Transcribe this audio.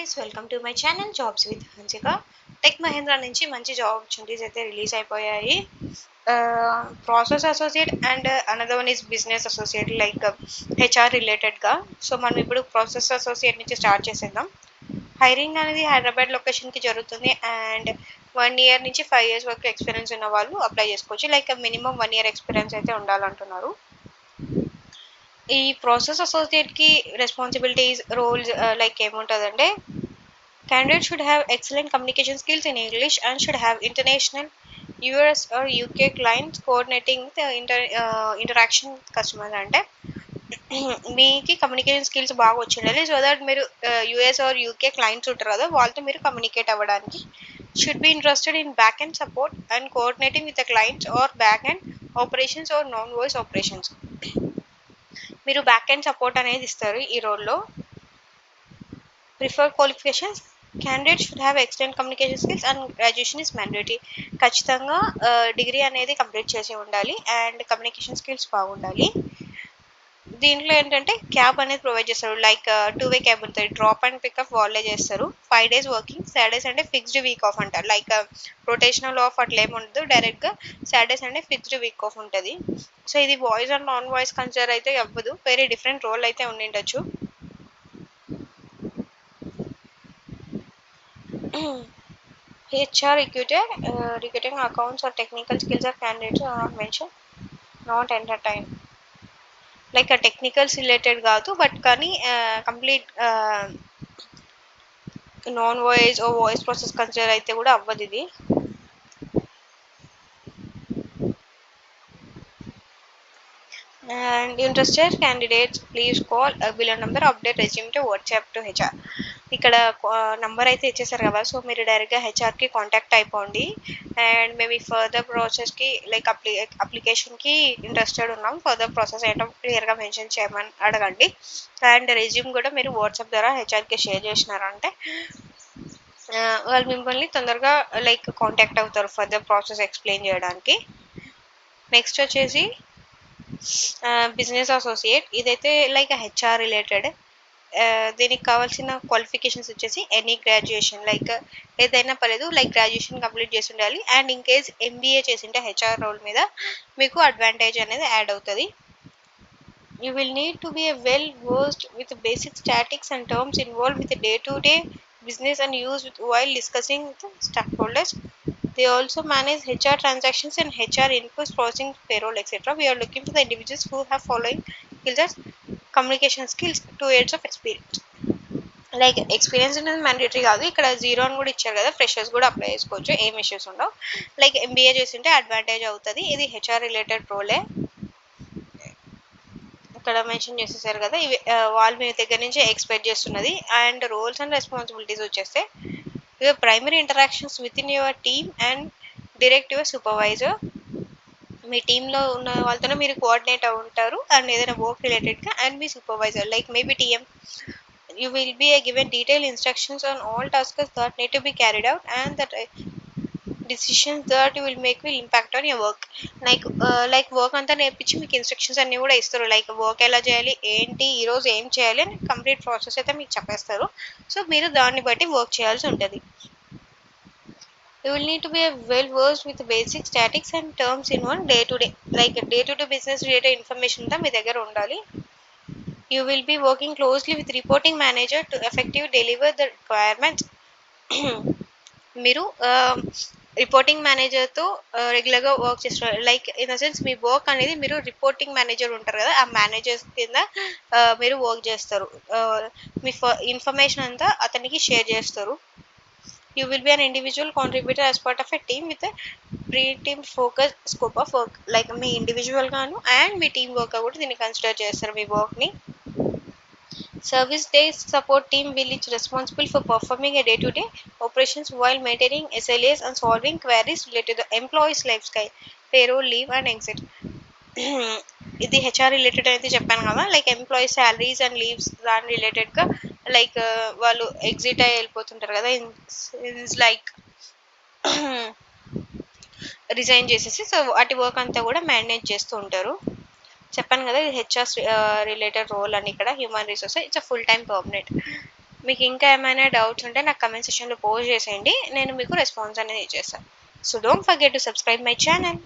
Guys, welcome to my channel jobs with Hansika. Tech Mahindra నుంచి మంచి job opportunities అయితే release అయిపోయాయి. Process associate and another one is business associate, like HR రిలేటెడ్గా. So మనం ఇప్పుడు process associate నుంచి స్టార్ట్ చేసేద్దాం. హైరింగ్ అనేది హైదరాబాద్ లొకేషన్కి జరుగుతుంది అండ్ 1 year నుంచి 5 years వరకు ఎక్స్పీరియన్స్ ఉన్న వాళ్ళు అప్లై చేసుకోవచ్చు. లైక్ మినిమం 1 year ఎక్స్పీరియన్స్ అయితే ఉండాలంటున్నారు. ఈ ప్రాసెస్ అసోసియేట్కి రెస్పాన్సిబిలిటీస్ రోల్స్ లైక్ ఏముంటుందంటే, candidate should have excellent communication skills in English and should have international US or UK clients coordinating with interaction with customers. అంటే మీకు communication skills బాగా వచ్చిండాలి, so that మీరు US or UK clients ఉంటారు కదా, వాళ్ళతో మీరు కమ్యూనికేట్ అవ్వడానికి. Should be interested in back and support and coordinating with the clients or back and operations or non voice operations. మీరు బ్యాక్ అండ్ సపోర్ట్ అనేది ఇస్తారు ఈ రోల్లో. Preferred qualifications, candidate should have excellent communication skills and graduation is mandatory. ఖచ్చితంగా degree అనేది complete చేసి ఉండాలి and communication skills బాగుండాలి. దీంట్లో ఏంటంటే క్యాబ్ అనేది ప్రొవైడ్ చేస్తారు, లైక్ 2-way క్యాబ్ ఉంటుంది. డ్రాప్ అండ్ పికప్ వాళ్ళే చేస్తారు. 5 days వర్కింగ్, సాటర్డేస్ అంటే ఫిక్స్డ్ వీక్ ఆఫ్ అంటారు. లైక్ రొటేషనల్ ఆఫ్ అట్లా ఏమి ఉండదు, డైరెక్ట్గా సాటర్డేస్ అంటే ఫిక్స్డ్ వీక్ ఆఫ్ ఉంటుంది. సో ఇది voice and non voice consider అయితే అవ్వదు, వేరే డిఫరెంట్ రోల్ అయితే ఉండిండొచ్చు. HR recruiting accounts or technical skills of candidates are not mentioned, not entertain. Like technicals related కాదు, బట్ కానీ కంప్లీట్ నాన్ వాయిస్ ఓ voice process consider అయితే కూడా అవ్వదు ఇది. And interested candidates please call below number, update resume to WhatsApp to HR. ఇక్కడ number అయితే ఇచ్చేసారు కదా, సో మీరు డైరెక్ట్గా హెచ్ఆర్కి కాంటాక్ట్ అయిపోండి. అండ్ మేము ఈ ఫర్దర్ ప్రాసెస్కి లైక్ అప్లికేషన్కి ఇంట్రెస్టెడ్ ఉన్నాం, ఫర్దర్ ప్రాసెస్ ఏంటో క్లియర్గా మెన్షన్ చేయమని అడగండి. అండ్ రెజ్యూమ్ కూడా మీరు వాట్సాప్ ద్వారా హెచ్ఆర్కి షేర్ చేసినారంటే వాళ్ళు మిమ్మల్ని తొందరగా లైక్ కాంటాక్ట్ అవుతారు ఫర్దర్ ప్రాసెస్ ఎక్స్ప్లెయిన్ చేయడానికి. నెక్స్ట్ వచ్చేసి బిజినెస్ అసోసియేట్. ఇదైతే లైక్ హెచ్ఆర్ రిలేటెడ్. దీనికి కావాల్సిన క్వాలిఫికేషన్స్ వచ్చేసి ఎనీ గ్రాడ్యుయేషన్, లైక్ ఏదైనా పర్లేదు, లైక్ గ్రాడ్యుయేషన్ కంప్లీట్ చేసి ఉండాలి. అండ్ ఇన్ కేస్ MBA చేసింటే హెచ్ఆర్ రోల్ మీద మీకు అడ్వాంటేజ్ అనేది యాడ్ అవుతుంది. You will need to be well versed with basic statics and terms involved with the day-to-day business and used while discussing with stakeholders. They also manage HR transactions and HR inputs, processing payroll, etc. We are looking for the individuals who have following skills as communication skills, 2 years of experience. Like experience అనేది mandatory కాదు, ఇక్కడ 0 అని కూడా ఇచ్చారు కదా, freshers కూడా apply చేసుకోవచ్చు, ఏం ఇష్యూస్ ఉండవు. లైక్ MBA చేసింటే అడ్వాంటేజ్ అవుతుంది. ఇది హెచ్ఆర్ రిలేటెడ్ రోలే, ఇక్కడ మెన్షన్ చేసేసారు కదా. ఇవి వాళ్ళు మీ దగ్గర నుంచి ఎక్స్పెక్ట్ చేస్తున్నది. అండ్ రోల్స్ అండ్ రెస్పాన్సిబిలిటీస్ వచ్చేస్తే, your primary interactions with in your team and direct your supervisor. మీ టీంలో ఉన్న వాళ్ళతోనే మీరు కోఆర్డినేట్ ఉంటారు అండ్ ఏదైనా వర్క్ రిలేటెడ్గా. And me supervisor like maybe TM. You will be given detailed instructions on all tasks that need to be carried out and that decisions that you will make will impact on your work. Like work అంతా నేర్పించి మీకు instructions అన్నీ కూడా ఇస్తారు, like work ఎలా చేయాలి, ఏంటి ఈరోజు ఏం చేయాలి అని కంప్లీట్ ప్రాసెస్ అయితే మీకు చెప్పేస్తారు. సో మీరు దాన్ని బట్టి వర్క్ చేయాల్సి ఉంటుంది. You will need to be well versed with basic statics and terms in one day-to-day, like day-to-day business related information అంతా మీ దగ్గర ఉండాలి. You will be working closely with reporting manager to effectively deliver the requirements. మీరు reporting మేనేజర్తో రెగ్యులర్గా work చేస్తారు, like in the sense me work అనేది మీరు reporting manager ఉంటారు కదా, ఆ మేనేజర్స్ కింద మీరు వర్క్ చేస్తారు. మీ ఇన్ఫర్మేషన్ అంతా అతనికి షేర్ చేస్తారు. You will be an individual contributor as part of a team with a pre-team focus scope of work. Like me individual గాను అండ్ మీ టీమ్ వర్క్ కూడా దీన్ని కన్సిడర్ చేస్తారు మీ వర్క్ని. Service desk support team will be responsible for performing a day-to-day operations while maintaining SLAs and solving queries related to the employees' lifestyle, payroll, leave and exit. ఇది HR related అయితే చెప్పాను కదా, like employees salaries and leaves దాని రిలేటెడ్గా, like వాళ్ళు exit అయ్యి వెళ్ళిపోతుంటారు కదా, లైక్ రిజైన్ చేసేసి, సో వాటి వర్క్ అంతా కూడా మేనేజ్ చేస్తూ ఉంటారు. చెప్పాను కదా ఇది హెచ్ఆర్ రిలేటెడ్ రోల్ అని. ఇక్కడ human resource, it's a full time permanent. మీకు ఇంకా ఏమైనా డౌట్స్ ఉంటే నాకు కమెంట్ సెక్షన్లో పోస్ట్ చేసేయండి, నేను మీకు రెస్పాన్స్ అనేది ఇచ్చేస్తాను. So don't forget to subscribe my channel.